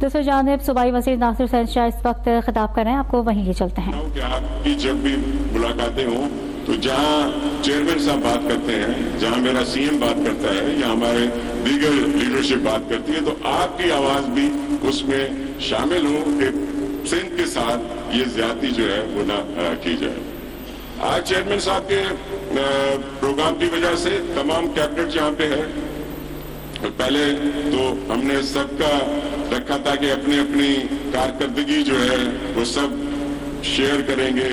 دوسری جانب صوبائی وزیر ناصر حسین شاہ اس وقت خطاب کر رہے ہیں، آپ کو وہیں لے چلتے ہیں. کہ آپ کی جب بھی ملاقاتیں ہوں تو جہاں چیئرمین صاحب بات کرتے ہیں، جہاں میرا سی ایم بات کرتا ہے یا ہمارے دیگر لیڈرشپ بات کرتی ہے، تو آپ کی آواز بھی اس میں شامل ہو کہ سندھ کے ساتھ یہ زیادتی جو ہے وہ نہ کی جائے. آج چیئرمین صاحب کے پروگرام کی وجہ سے تمام کیبنٹ یہاں پہ ہے. پہلے تو ہم نے سب کا رکھا تھا کہ اپنی اپنی کارکردگی جو ہے وہ سب شیئر کریں گے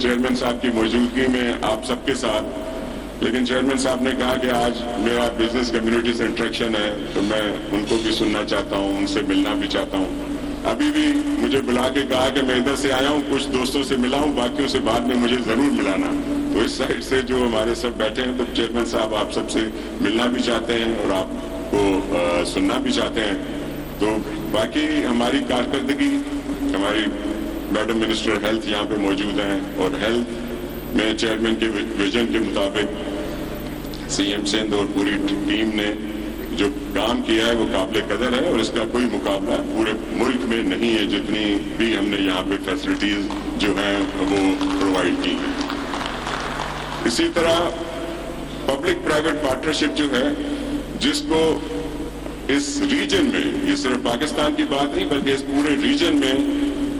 چیئرمین صاحب کی موجودگی میں آپ سب کے ساتھ، لیکن چیئرمین صاحب نے کہا کہ آج میرا بزنس کمیونٹی سے انٹریکشن ہے تو میں ان کو بھی سننا چاہتا ہوں، ان سے ملنا بھی چاہتا ہوں. ابھی بھی مجھے بلا کے کہا کہ میں ادھر سے آیا ہوں، کچھ دوستوں سے ملا ہوں، باقیوں سے بعد میں مجھے ضرور ملانا. تو اس سائڈ سے جو ہمارے سب بیٹھے ہیں تو چیئرمین صاحب آپ سب سے ملنا بھی چاہتے ہیں اور آپ کو سننا بھی چاہتے ہیں. تو باقی ہماری کارکردگی، ہماری میڈم منسٹر ہیلتھ یہاں پہ موجود ہیں اور ہیلتھ میں چیئرمین کے ویژن کے مطابق سی ایم سندھ اور پوری ٹیم نے جو کام کیا ہے وہ قابل قدر ہے اور اس کا کوئی مقابلہ پورے ملک میں نہیں ہے. جتنی بھی ہم نے یہاں پہ فیسلٹیز جو ہیں وہ پرووائڈ کی ہیں. اسی طرح پبلک پرائیویٹ پارٹنرشپ جو ہے، جس کو اس ریجن میں، یہ صرف پاکستان کی بات نہیں بلکہ اس پورے ریجن میں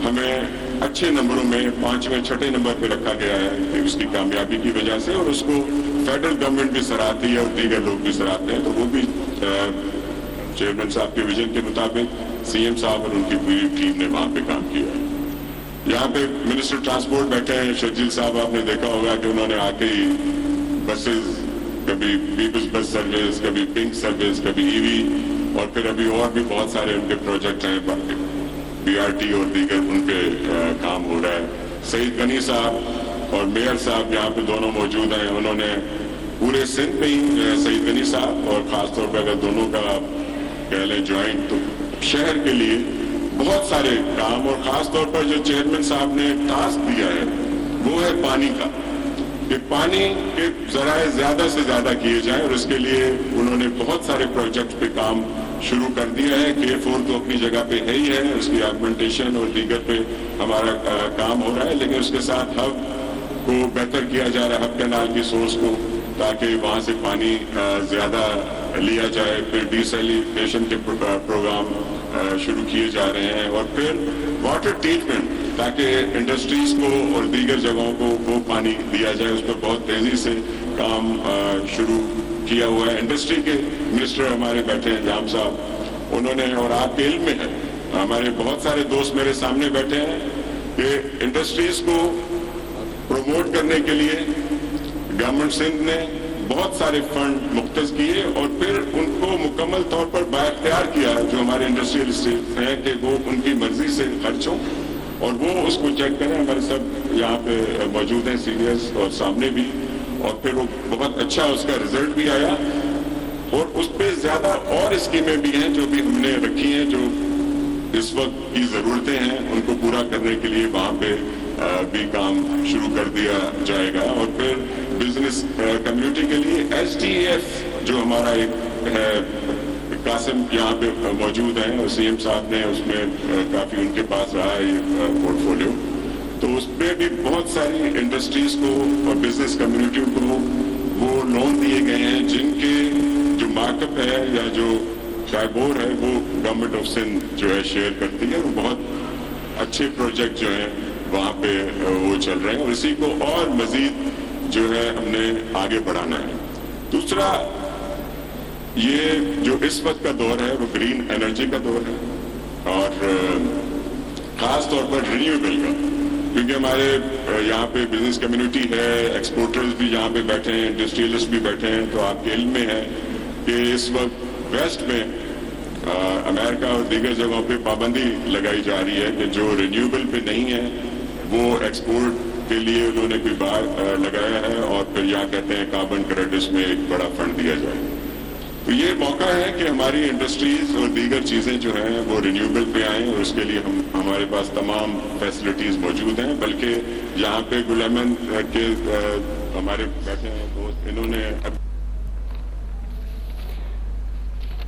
ہمیں اچھے نمبروں میں 5ویں 6 نمبر پہ رکھا گیا ہے اس کی کامیابی کی وجہ سے، اور اس کو فیڈرل گورنمنٹ بھی سراہتی ہے اور دیگر لوگ بھی سراہتے ہیں. تو وہ بھی چیئرمین صاحب کے ویژن کے مطابق سی ایم صاحب اور ان کی پوری ٹیم نے وہاں پہ کام کیا ہے. یہاں پہ منسٹر ٹرانسپورٹ بیٹھے ہیں شرجیل صاحب، آپ نے دیکھا ہوگا کہ انہوں نے آ کے ہی بسز، کبھی پیپلز بس سروس، کبھی پنک سروس، کبھی ای وی، اور پھر ابھی اور بھی بہت سارے ان کے پروجیکٹ ہیں، بی آر ٹی اور دیگر ان پہ کام ہو رہا ہے. سعید غنی صاحب اور میئر صاحب یہاں پہ دونوں موجود ہیں. انہوں نے پورے سندھ میں ہی، سعید غنی صاحب اور خاص طور پہ اگر دونوں کا کہہ لیں جوائنٹ، تو شہر کے لیے بہت سارے کام، اور خاص طور پر جو چیئرمین صاحب نے ٹاسک دیا ہے وہ ہے پانی کا، کہ پانی کے ذرائع زیادہ سے زیادہ کیے جائیں، اور اس کے لیے انہوں نے بہت سارے پروجیکٹ پہ کام شروع کر دیا ہے. K4 تو اپنی جگہ پہ ہے ہی ہے، اس کی آگمنٹیشن اور دیگر پہ ہمارا کام ہو رہا ہے، لیکن اس کے ساتھ ہب کو بہتر کیا جا رہا ہے، ہب کینال کی سورس کو، تاکہ وہاں سے پانی زیادہ لیا جائے. پھر ڈیسیلینیشن کے پروگرام شروع کیے جا رہے ہیں، اور پھر واٹر ٹریٹمنٹ، تاکہ انڈسٹریز کو اور دیگر جگہوں کو وہ پانی دیا جائے. اس پہ بہت تیزی سے کام شروع کیا ہوا ہے. انڈسٹری کے منسٹر ہمارے بیٹھے ہیں جام صاحب، انہوں نے، اور آپ کے علم میں ہے، ہمارے بہت سارے دوست میرے سامنے بیٹھے ہیں، کہ انڈسٹریز کو پروموٹ کرنے کے لیے گورنمنٹ سندھ نے بہت سارے فنڈ مختص کیے، اور پھر ان کو مکمل طور پر بااختیار کیا جو ہمارے انڈسٹریلسٹ ہیں کہ وہ ان کی مرضی سے خرچ ہوں، اور وہ اس کو چیک کریں. ہمارے سب یہاں پہ موجود ہیں سینئرز اور سامنے بھی، اور پھر وہ بہت اچھا اس کا رزلٹ بھی آیا. اور اس پہ زیادہ اور اسکیمیں بھی ہیں جو بھی ہم نے رکھی ہیں، جو اس وقت کی ضرورتیں ہیں ان کو پورا کرنے کے لیے وہاں پہ بھی کام شروع کر دیا جائے گا. اور پھر بزنس کمیونٹی کے لیے ایس ٹی ایف جو ہمارا ایک ہے، قاسم یہاں پہ موجود ہیں، اور سی ایم صاحب نے اس میں کافی ان کے پاس رہا ہے یہ پورٹ فولیو، تو اس پہ بھی بہت ساری انڈسٹریز کو اور بزنس کمیونٹی کو وہ لون دیے گئے ہیں، جن کے جو مارک اپ ہے یا جو ٹائبور ہے وہ گورنمنٹ آف سندھ جو ہے شیئر کرتی ہے. اور بہت اچھے پروجیکٹ جو ہیں وہاں پہ وہ چل رہے ہیں، اور اسی کو اور مزید جو ہے ہم نے آگے بڑھانا ہے. دوسرا، یہ جو اس وقت کا دور ہے وہ گرین انرجی کا دور ہے، اور خاص طور پر رینیویبل کا، کیونکہ ہمارے یہاں پہ بزنس کمیونٹی ہے، ایکسپورٹرز بھی یہاں پہ بیٹھے ہیں، انڈسٹریلسٹ بھی بیٹھے ہیں. تو آپ کے علم میں ہے کہ اس وقت ویسٹ میں امریکہ اور دیگر جگہوں پہ پابندی لگائی جا رہی ہے کہ جو رینیویبل پہ نہیں ہے وہ ایکسپورٹ کے لیے انہوں نے کوئی بار لگایا ہے، اور پھر یہاں کہتے ہیں کاربن کریڈٹس میں ایک بڑا فنڈ دیا جائے. تو یہ موقع ہے کہ ہماری انڈسٹریز اور دیگر چیزیں جو ہیں وہ رینیویبل پہ آئیں، اور اس کے لیے ہمارے پاس تمام فیسلٹیز موجود ہیں. بلکہ یہاں پہ گل احمد کے ہمارے بیٹھے ہیں دوست، انہوں نے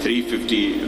350